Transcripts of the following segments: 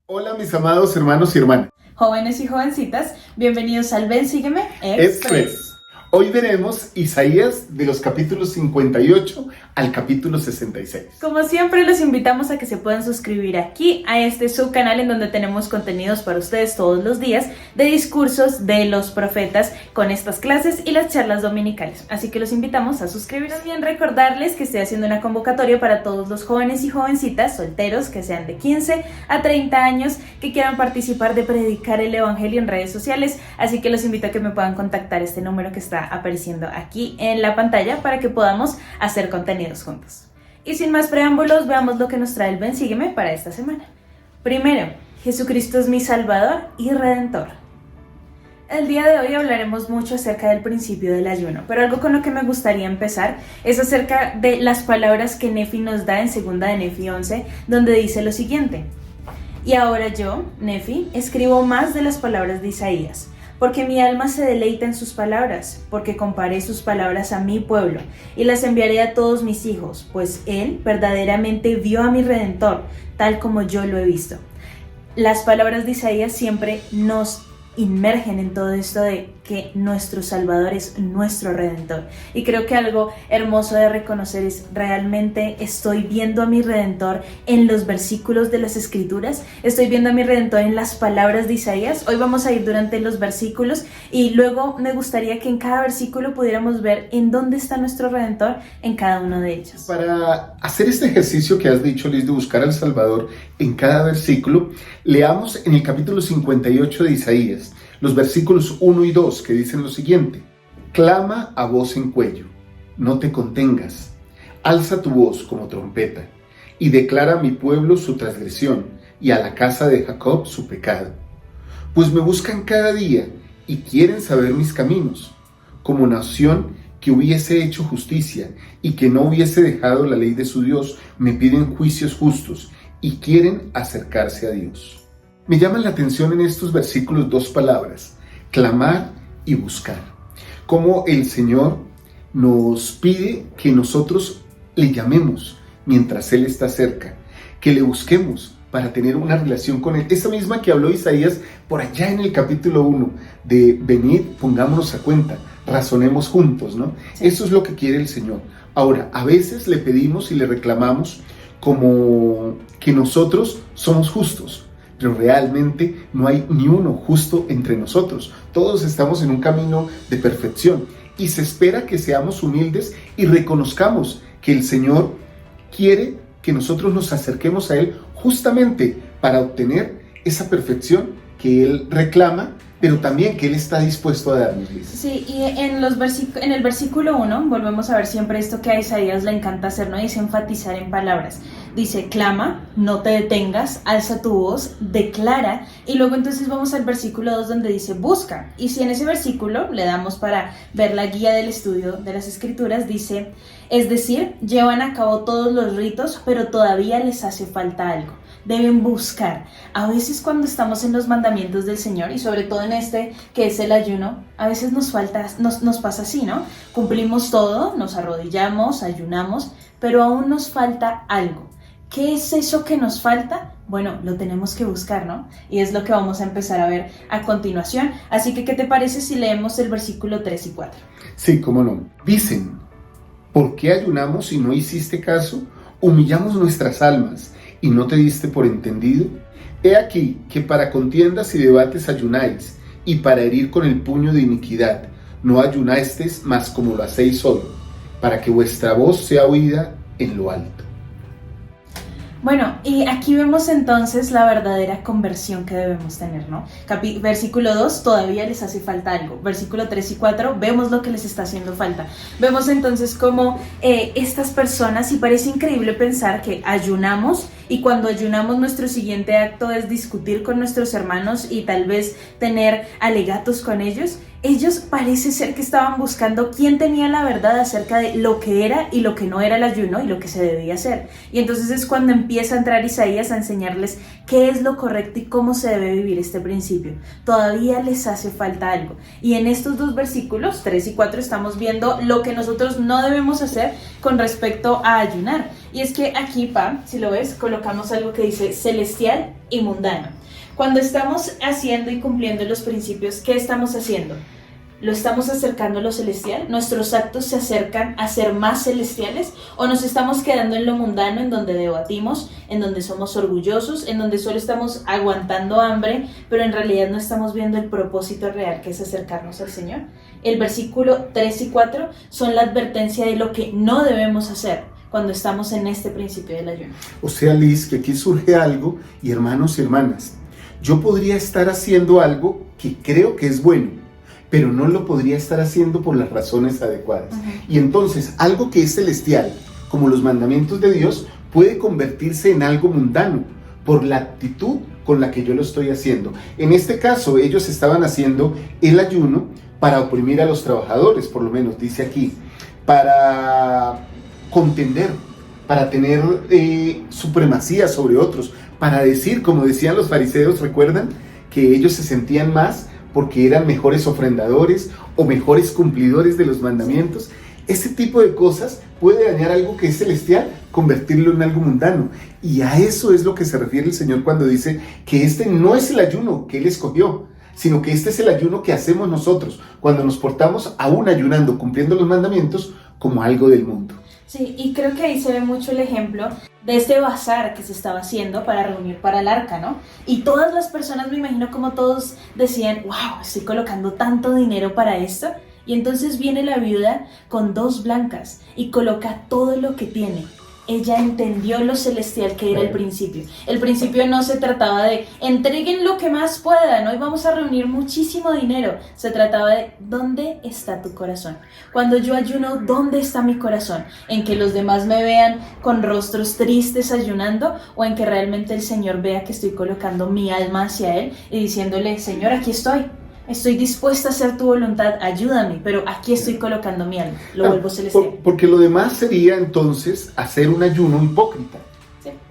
Hola mis amados hermanos y hermanas. Jóvenes y jovencitas, bienvenidos al Ven Sígueme Express. Hoy veremos Isaías de los capítulos 58 al capítulo 66. Como siempre, los invitamos a que se puedan suscribir aquí a este subcanal en donde tenemos contenidos para ustedes todos los días de discursos de los profetas con estas clases y las charlas dominicales. Así que los invitamos a suscribirse. También recordarles que estoy haciendo una convocatoria para todos los jóvenes y jovencitas solteros que sean de 15 a 30 años que quieran participar de predicar el evangelio en redes sociales. Así que los invito a que me puedan contactar este número que está apareciendo aquí en la pantalla para que podamos hacer contenidos juntos. Y sin más preámbulos, veamos lo que nos trae el Ven Sígueme para esta semana. Primero, Jesucristo es mi Salvador y Redentor. El día de hoy hablaremos mucho acerca del principio del ayuno, pero algo con lo que me gustaría empezar es acerca de las palabras que Nefi nos da en 2 de Nefi 11, donde dice lo siguiente: y ahora yo, Nefi, escribo más de las palabras de Isaías, porque mi alma se deleita en sus palabras, porque comparé sus palabras a mi pueblo, y las enviaré a todos mis hijos, pues él verdaderamente vio a mi Redentor, tal como yo lo he visto. Las palabras de Isaías siempre nos inmergen en todo esto de que nuestro Salvador es nuestro Redentor. Y creo que algo hermoso de reconocer es: realmente estoy viendo a mi Redentor en los versículos de las Escrituras, estoy viendo a mi Redentor en las palabras de Isaías. Hoy vamos a ir durante los versículos y luego me gustaría que en cada versículo pudiéramos ver en dónde está nuestro Redentor en cada uno de ellos. Para hacer este ejercicio que has dicho, Liz, de buscar al Salvador en cada versículo, leamos en el capítulo 58 de Isaías, los versículos 1 y 2, que dicen lo siguiente: clama a voz en cuello, no te contengas, alza tu voz como trompeta, y declara a mi pueblo su transgresión, y a la casa de Jacob su pecado. Pues me buscan cada día, y quieren saber mis caminos, como nación que hubiese hecho justicia, y que no hubiese dejado la ley de su Dios, me piden juicios justos, y quieren acercarse a Dios. Me llaman la atención en estos versículos dos palabras: clamar y buscar. Como el Señor nos pide que nosotros le llamemos mientras Él está cerca, que le busquemos para tener una relación con Él. Esa misma que habló Isaías por allá en el capítulo 1, de venid, pongámonos a cuenta, razonemos juntos, ¿no? Sí. Eso es lo que quiere el Señor. Ahora, a veces le pedimos y le reclamamos como que nosotros somos justos, pero realmente no hay ni uno justo entre nosotros. Todos estamos en un camino de perfección y se espera que seamos humildes y reconozcamos que el Señor quiere que nosotros nos acerquemos a Él justamente para obtener esa perfección que Él reclama, pero también que Él está dispuesto a darnos. Sí, y en el versículo 1 volvemos a ver siempre esto que a Isaías le encanta hacer, ¿no? Dice enfatizar en palabras. Dice, clama, no te detengas, alza tu voz, declara, y luego entonces vamos al versículo 2 donde dice busca. Y si en ese versículo le damos para ver la guía del estudio de las Escrituras, dice, es decir, llevan a cabo todos los ritos, pero todavía les hace falta algo. Deben buscar. A veces cuando estamos en los mandamientos del Señor, y sobre todo en este que es el ayuno, a veces nos pasa así, ¿no? Cumplimos todo, nos arrodillamos, ayunamos, pero aún nos falta algo. ¿Qué es eso que nos falta? Bueno, lo tenemos que buscar, ¿no? Y es lo que vamos a empezar a ver a continuación. Así que, ¿qué te parece si leemos el versículo 3 y 4? Sí, cómo no. Dicen, ¿por qué ayunamos y no hiciste caso? Humillamos nuestras almas y no te diste por entendido. He aquí que para contiendas y debates ayunáis, y para herir con el puño de iniquidad no ayunasteis, mas como lo hacéis hoy, para que vuestra voz sea oída en lo alto. Bueno, y aquí vemos entonces la verdadera conversión que debemos tener, ¿no? Versículo 2, todavía les hace falta algo. Versículo 3 y 4, vemos lo que les está haciendo falta. Vemos entonces cómo estas personas, y parece increíble pensar que ayunamos, y cuando ayunamos nuestro siguiente acto es discutir con nuestros hermanos y tal vez tener alegatos con ellos. Ellos parece ser que estaban buscando quién tenía la verdad acerca de lo que era y lo que no era el ayuno y lo que se debía hacer. Y entonces es cuando empieza a entrar Isaías a enseñarles qué es lo correcto y cómo se debe vivir este principio. Todavía les hace falta algo. Y en estos dos versículos, 3 y 4, estamos viendo lo que nosotros no debemos hacer con respecto a ayunar. Y es que aquí, si lo ves, colocamos algo que dice celestial y mundano. Cuando estamos haciendo y cumpliendo los principios, ¿qué estamos haciendo? ¿Lo estamos acercando a lo celestial? ¿Nuestros actos se acercan a ser más celestiales? ¿O nos estamos quedando en lo mundano, en donde debatimos, en donde somos orgullosos, en donde solo estamos aguantando hambre, pero en realidad no estamos viendo el propósito real, que es acercarnos al Señor? El versículo 3 y 4 son la advertencia de lo que no debemos hacer cuando estamos en este principio del ayuno. O sea, Liz, que aquí surge algo, y hermanos y hermanas, yo podría estar haciendo algo que creo que es bueno, pero no lo podría estar haciendo por las razones adecuadas. Y entonces, algo que es celestial, como los mandamientos de Dios, puede convertirse en algo mundano, por la actitud con la que yo lo estoy haciendo. En este caso, ellos estaban haciendo el ayuno para oprimir a los trabajadores, por lo menos dice aquí, para contender, para tener supremacía sobre otros, para decir, como decían los fariseos, ¿recuerdan? Que ellos se sentían más porque eran mejores ofrendadores o mejores cumplidores de los mandamientos. Ese tipo de cosas puede dañar algo que es celestial, convertirlo en algo mundano. Y a eso es lo que se refiere el Señor cuando dice que este no es el ayuno que Él escogió, sino que este es el ayuno que hacemos nosotros, cuando nos portamos aún ayunando, cumpliendo los mandamientos, como algo del mundo. Sí, y creo que ahí se ve mucho el ejemplo de este bazar que se estaba haciendo para reunir para el arca, ¿no? Y todas las personas, me imagino como todos decían, wow, estoy colocando tanto dinero para esto. Y entonces viene la viuda con 2 blancas y coloca todo lo que tiene. Ella entendió lo celestial que era el principio. El principio no se trataba de entreguen lo que más puedan, hoy vamos a reunir muchísimo dinero. Se trataba de ¿dónde está tu corazón? Cuando yo ayuno, ¿dónde está mi corazón? ¿En que los demás me vean con rostros tristes ayunando? ¿O en que realmente el Señor vea que estoy colocando mi alma hacia Él y diciéndole, Señor, aquí estoy? Estoy dispuesta a hacer tu voluntad, ayúdame, pero aquí estoy colocando mi alma, lo vuelvo celestial. Porque lo demás sería entonces hacer un ayuno hipócrita.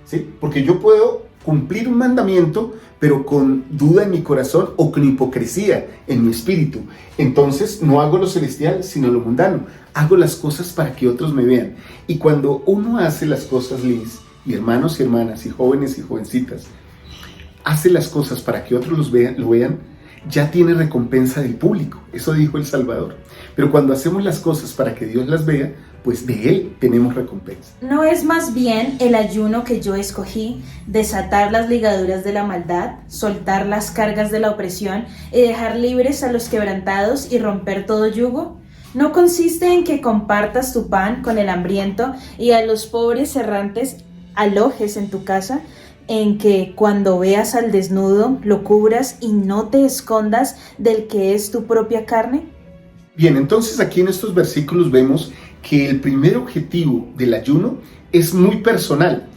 ¿Sí? Porque yo puedo cumplir un mandamiento, pero con duda en mi corazón o con hipocresía en mi espíritu. Entonces no hago lo celestial, sino lo mundano. Hago las cosas para que otros me vean. Y cuando uno hace las cosas, Liz, y hermanos y hermanas, y jóvenes y jovencitas, hace las cosas para que otros lo vean, ya tiene recompensa del público. Eso dijo el Salvador. Pero cuando hacemos las cosas para que Dios las vea, pues de Él tenemos recompensa. ¿No es más bien el ayuno que yo escogí, desatar las ligaduras de la maldad, soltar las cargas de la opresión y dejar libres a los quebrantados y romper todo yugo? ¿No consiste en que compartas tu pan con el hambriento y a los pobres errantes alojes en tu casa? ¿En que cuando veas al desnudo lo cubras y no te escondas del que es tu propia carne? Bien, entonces aquí en estos versículos vemos que el primer objetivo del ayuno es muy personal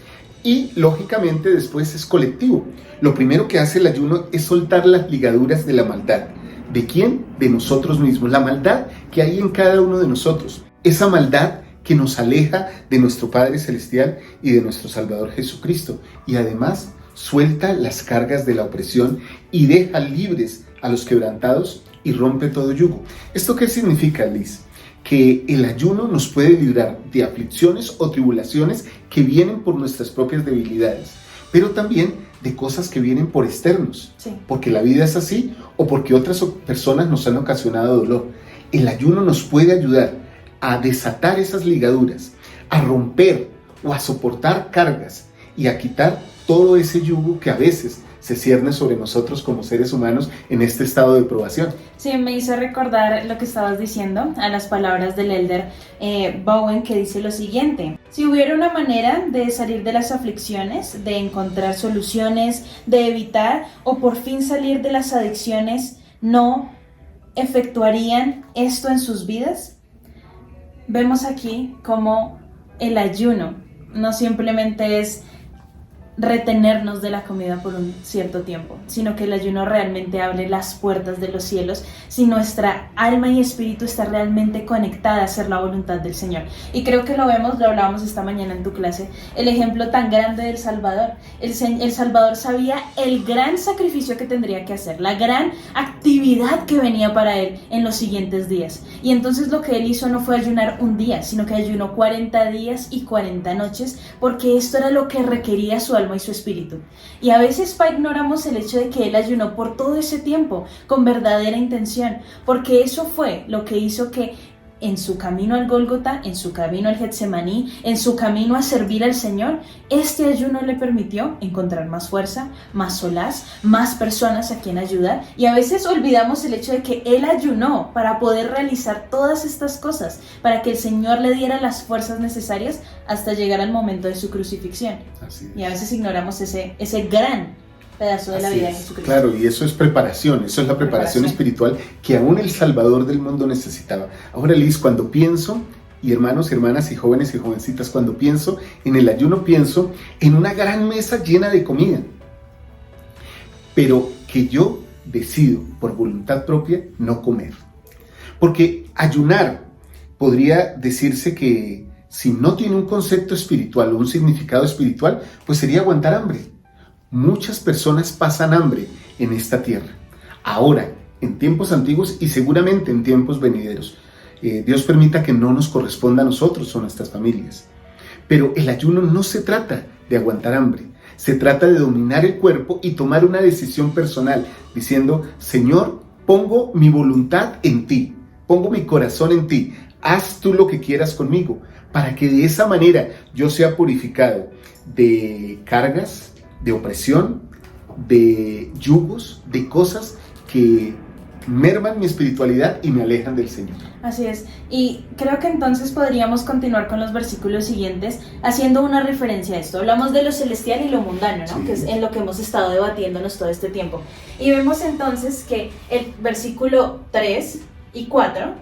y lógicamente después es colectivo. Lo primero que hace el ayuno es soltar las ligaduras de la maldad. ¿De quién? De nosotros mismos. La maldad que hay en cada uno de nosotros. Esa maldad que nos aleja de nuestro Padre Celestial y de nuestro Salvador Jesucristo. Y además suelta las cargas de la opresión y deja libres a los quebrantados y rompe todo yugo. ¿Esto qué significa, Liz? Que el ayuno nos puede librar de aflicciones o tribulaciones que vienen por nuestras propias debilidades, pero también de cosas que vienen por externos, porque la vida es así o porque otras personas nos han ocasionado dolor. El ayuno nos puede ayudar a desatar esas ligaduras, a romper o a soportar cargas y a quitar todo ese yugo que a veces se cierne sobre nosotros como seres humanos en este estado de probación. Sí, me hizo recordar lo que estabas diciendo a las palabras del elder Bowen, que dice lo siguiente: si hubiera una manera de salir de las aflicciones, de encontrar soluciones, de evitar o por fin salir de las adicciones, ¿no efectuarían esto en sus vidas? Vemos aquí cómo el ayuno no simplemente es retenernos de la comida por un cierto tiempo, sino que el ayuno realmente abre las puertas de los cielos si nuestra alma y espíritu está realmente conectada a hacer la voluntad del Señor. Y creo que lo hablábamos esta mañana en tu clase, el ejemplo tan grande del Salvador. El Salvador sabía el gran sacrificio que tendría que hacer, la gran actividad que venía para él en los siguientes días. Y entonces lo que él hizo no fue ayunar un día, sino que ayunó 40 días y 40 noches, porque esto era lo que requería su alma y su espíritu. Y a veces ignoramos el hecho de que él ayunó por todo ese tiempo con verdadera intención, porque eso fue lo que hizo que en su camino al Gólgota, en su camino al Getsemaní, en su camino a servir al Señor, este ayuno le permitió encontrar más fuerza, más solaz, más personas a quien ayudar. Y a veces olvidamos el hecho de que él ayunó para poder realizar todas estas cosas, para que el Señor le diera las fuerzas necesarias hasta llegar al momento de su crucifixión. Y a veces ignoramos ese gran pedazo de la vida de Jesucristo. Claro, y eso es preparación, eso es la preparación espiritual que aún el Salvador del mundo necesitaba. Ahora, Liz, cuando pienso, y hermanos, hermanas, y jóvenes y jovencitas, cuando pienso en el ayuno, pienso en una gran mesa llena de comida, pero que yo decido por voluntad propia no comer. Porque ayunar podría decirse que si no tiene un concepto espiritual o un significado espiritual, pues sería aguantar hambre. Muchas personas pasan hambre en esta tierra, ahora, en tiempos antiguos y seguramente en tiempos venideros. Dios permita que no nos corresponda a nosotros o a nuestras familias. Pero el ayuno no se trata de aguantar hambre, se trata de dominar el cuerpo y tomar una decisión personal, diciendo: Señor, pongo mi voluntad en ti, pongo mi corazón en ti, haz tú lo que quieras conmigo, para que de esa manera yo sea purificado de cargas, de opresión, de yugos, de cosas que merman mi espiritualidad y me alejan del Señor. Así es, y creo que entonces podríamos continuar con los versículos siguientes haciendo una referencia a esto. Hablamos de lo celestial y lo mundano, ¿no? Sí. Que es en lo que hemos estado debatiéndonos todo este tiempo. Y vemos entonces que el versículo 3 y 4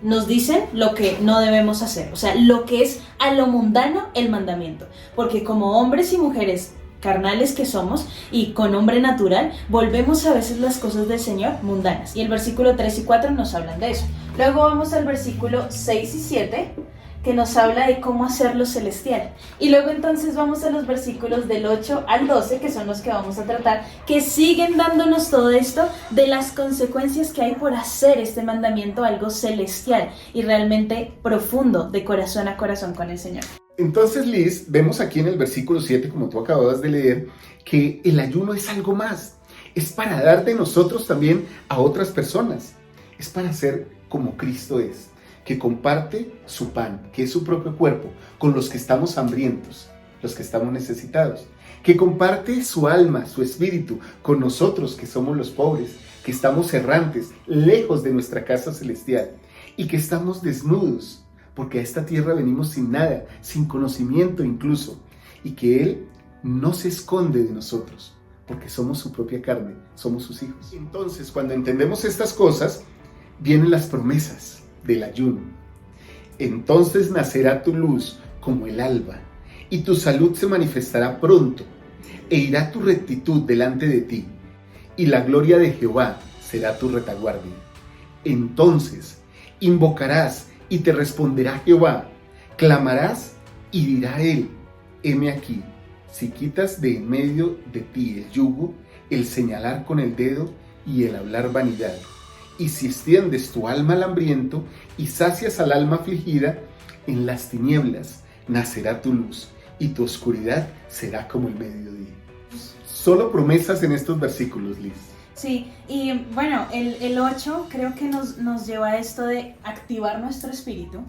nos dicen lo que no debemos hacer, o sea, lo que es a lo mundano el mandamiento, porque como hombres y mujeres carnales que somos y con hombre natural, volvemos a veces las cosas del Señor mundanas. Y el versículo 3 y 4 nos hablan de eso. Luego vamos al versículo 6 y 7, que nos habla de cómo hacer lo celestial. Y luego entonces vamos a los versículos del 8 al 12, que son los que vamos a tratar, que siguen dándonos todo esto de las consecuencias que hay por hacer este mandamiento algo celestial y realmente profundo, de corazón a corazón con el Señor. Entonces, Liz, vemos aquí en el versículo 7, como tú acabas de leer, que el ayuno es algo más. Es para dar de nosotros también a otras personas. Es para ser como Cristo es, que comparte su pan, que es su propio cuerpo, con los que estamos hambrientos, los que estamos necesitados. Que comparte su alma, su espíritu, con nosotros que somos los pobres, que estamos errantes, lejos de nuestra casa celestial, y que estamos desnudos, porque a esta tierra venimos sin nada, sin conocimiento incluso, y que Él no se esconde de nosotros, porque somos su propia carne, somos sus hijos. Entonces, cuando entendemos estas cosas, vienen las promesas del ayuno. Entonces nacerá tu luz como el alba, y tu salud se manifestará pronto, e irá tu rectitud delante de ti, y la gloria de Jehová será tu retaguardia. Entonces invocarás y te responderá Jehová, clamarás y dirá Él: heme aquí. Si quitas de en medio de ti el yugo, el señalar con el dedo y el hablar vanidad, y si extiendes tu alma al hambriento y sacias al alma afligida, en las tinieblas nacerá tu luz y tu oscuridad será como el mediodía. Solo promesas en estos versículos, Liz. Sí, y bueno, el 8 creo que nos lleva a esto de activar nuestro espíritu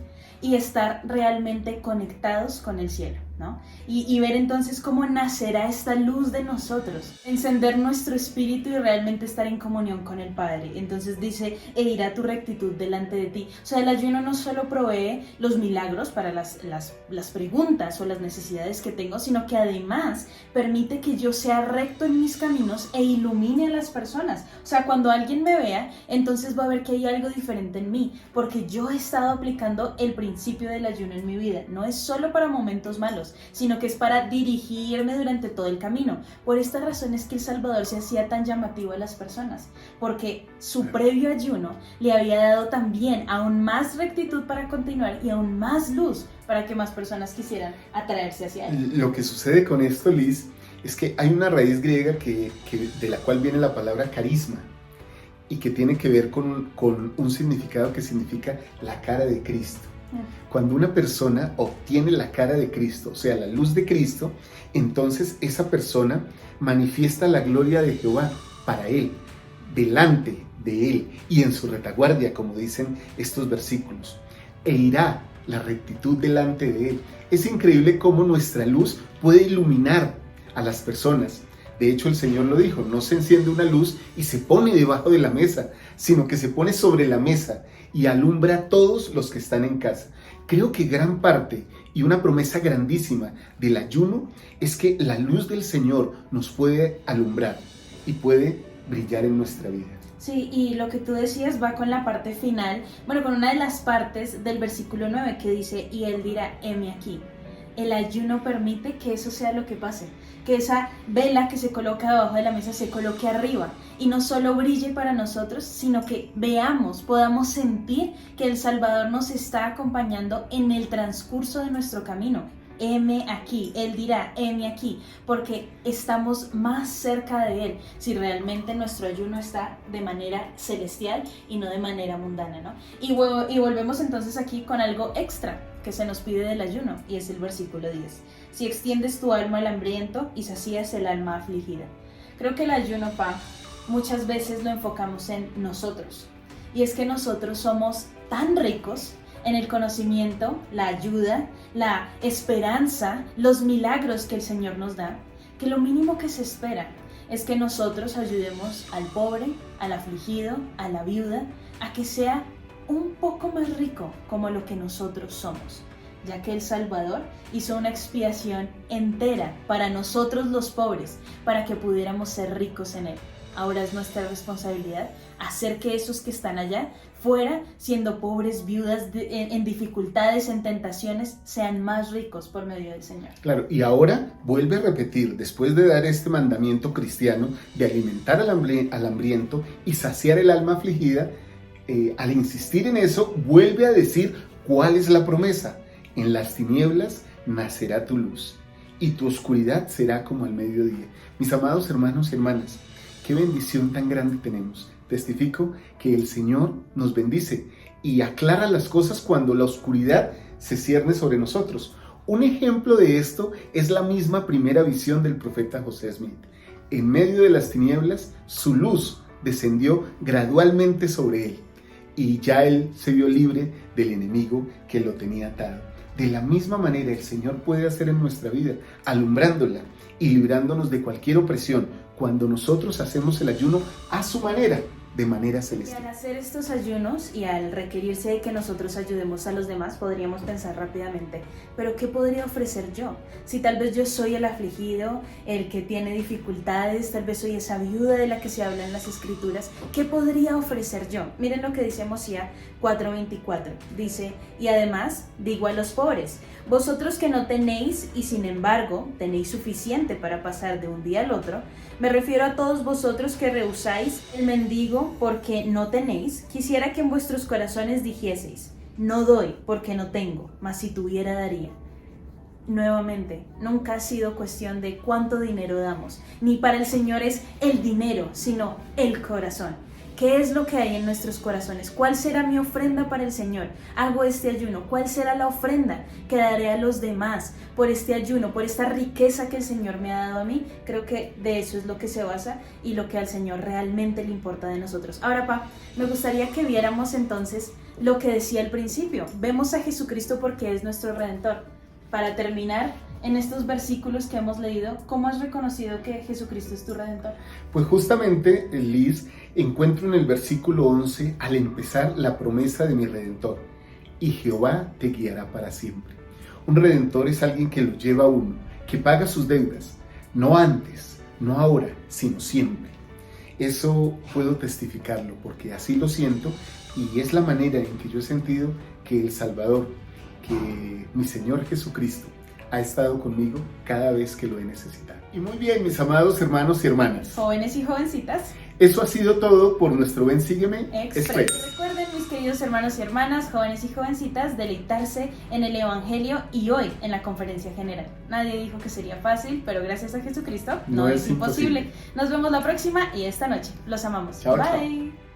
y estar realmente conectados con el cielo, ¿no? Y ver entonces cómo nacerá esta luz de nosotros, encender nuestro espíritu y realmente estar en comunión con el Padre. Entonces dice: e irá tu rectitud delante de ti. O sea, el ayuno no solo provee los milagros para las preguntas o las necesidades que tengo, sino que además permite que yo sea recto en mis caminos e ilumine a las personas. O sea, cuando alguien me vea, entonces va a ver que hay algo diferente en mí, porque yo he estado aplicando el principio del ayuno en mi vida. No es solo para momentos malos, kilómetros, sino que es para dirigirme durante todo el camino. Por esta razón es que el Salvador se hacía tan llamativo a las personas, porque su previo ayuno le había dado también aún más rectitud para continuar y aún más luz para que más personas quisieran atraerse hacia él. Lo que sucede con esto, Liz, es que hay una raíz griega de la cual viene la palabra carisma y que tiene que ver con un significado que significa la cara de Cristo. Cuando una persona obtiene la cara de Cristo, o sea, la luz de Cristo, entonces esa persona manifiesta la gloria de Jehová para él, delante de él y en su retaguardia, como dicen estos versículos, e irá la rectitud delante de él. Es increíble cómo nuestra luz puede iluminar a las personas. De hecho, el Señor lo dijo, no se enciende una luz y se pone debajo de la mesa, sino que se pone sobre la mesa y alumbra a todos los que están en casa. Creo que gran parte y una promesa grandísima del ayuno es que la luz del Señor nos puede alumbrar y puede brillar en nuestra vida. Sí, y lo que tú decías va con la parte final, bueno, con una de las partes del versículo 9 que dice, y Él dirá, heme aquí. El ayuno permite que eso sea lo que pase, que esa vela que se coloca debajo de la mesa se coloque arriba y no solo brille para nosotros, sino que veamos, podamos sentir que el Salvador nos está acompañando en el transcurso de nuestro camino. Heme aquí, Él dirá, heme aquí, porque estamos más cerca de Él, si realmente nuestro ayuno está de manera celestial y no de manera mundana, ¿no? Y volvemos entonces aquí con algo extra que se nos pide del ayuno, y es el versículo 10. Si extiendes tu alma al hambriento y sacías el alma afligida. Creo que el ayuno, muchas veces lo enfocamos en nosotros, y es que nosotros somos tan ricos en el conocimiento, la ayuda, la esperanza, los milagros que el Señor nos da, que lo mínimo que se espera es que nosotros ayudemos al pobre, al afligido, a la viuda, a que sea un poco más rico como lo que nosotros somos, ya que el Salvador hizo una expiación entera para nosotros los pobres, para que pudiéramos ser ricos en Él. Ahora es nuestra responsabilidad hacer que esos que están allá fuera, siendo pobres, viudas, en dificultades, en tentaciones, sean más ricos por medio del Señor. Claro, y ahora vuelve a repetir, después de dar este mandamiento cristiano de alimentar al hambriento y saciar el alma afligida, al insistir en eso, vuelve a decir cuál es la promesa. En las tinieblas nacerá tu luz y tu oscuridad será como al mediodía. Mis amados hermanos y hermanas, qué bendición tan grande tenemos. Testifico que el Señor nos bendice y aclara las cosas cuando la oscuridad se cierne sobre nosotros. Un ejemplo de esto es la misma primera visión del profeta José Smith. En medio de las tinieblas, su luz descendió gradualmente sobre él y ya él se vio libre del enemigo que lo tenía atado. De la misma manera el Señor puede hacer en nuestra vida, alumbrándola y librándonos de cualquier opresión cuando nosotros hacemos el ayuno a su manera, de manera celestial. Y al hacer estos ayunos y al requerirse de que nosotros ayudemos a los demás, podríamos pensar rápidamente, ¿pero qué podría ofrecer yo? Si tal vez yo soy el afligido, el que tiene dificultades, tal vez soy esa viuda de la que se habla en las Escrituras, ¿qué podría ofrecer yo? Miren lo que dice Mosía 4:24, dice, y además digo a los pobres, vosotros que no tenéis y sin embargo tenéis suficiente para pasar de un día al otro, me refiero a todos vosotros que rehusáis el mendigo porque no tenéis, quisiera que en vuestros corazones dijeseis, no doy porque no tengo, mas si tuviera daría. Nuevamente, nunca ha sido cuestión de cuánto dinero damos, ni para el Señor es el dinero, sino el corazón. ¿Qué es lo que hay en nuestros corazones? ¿Cuál será mi ofrenda para el Señor? Hago este ayuno. ¿Cuál será la ofrenda que daré a los demás por este ayuno, por esta riqueza que el Señor me ha dado a mí? Creo que de eso es lo que se basa y lo que al Señor realmente le importa de nosotros. Ahora, me gustaría que viéramos entonces lo que decía al principio. Vemos a Jesucristo porque es nuestro Redentor. Para terminar, en estos versículos que hemos leído, ¿cómo has reconocido que Jesucristo es tu Redentor? Pues justamente, Liz, encuentro en el versículo 11, al empezar, la promesa de mi Redentor. Y Jehová te guiará para siempre. Un Redentor es alguien que lo lleva a uno, que paga sus deudas, no antes, no ahora, sino siempre. Eso puedo testificarlo, porque así lo siento, y es la manera en que yo he sentido que el Salvador, que mi Señor Jesucristo, ha estado conmigo cada vez que lo he necesitado. Y muy bien, mis amados hermanos y hermanas. Jóvenes y jovencitas. Eso ha sido todo por nuestro Ven Sígueme Express. Recuerden, mis queridos hermanos y hermanas, jóvenes y jovencitas, deleitarse en el Evangelio y hoy en la conferencia general. Nadie dijo que sería fácil, pero gracias a Jesucristo no es imposible. Nos vemos la próxima y esta noche. Los amamos. Chao, Bye. chao.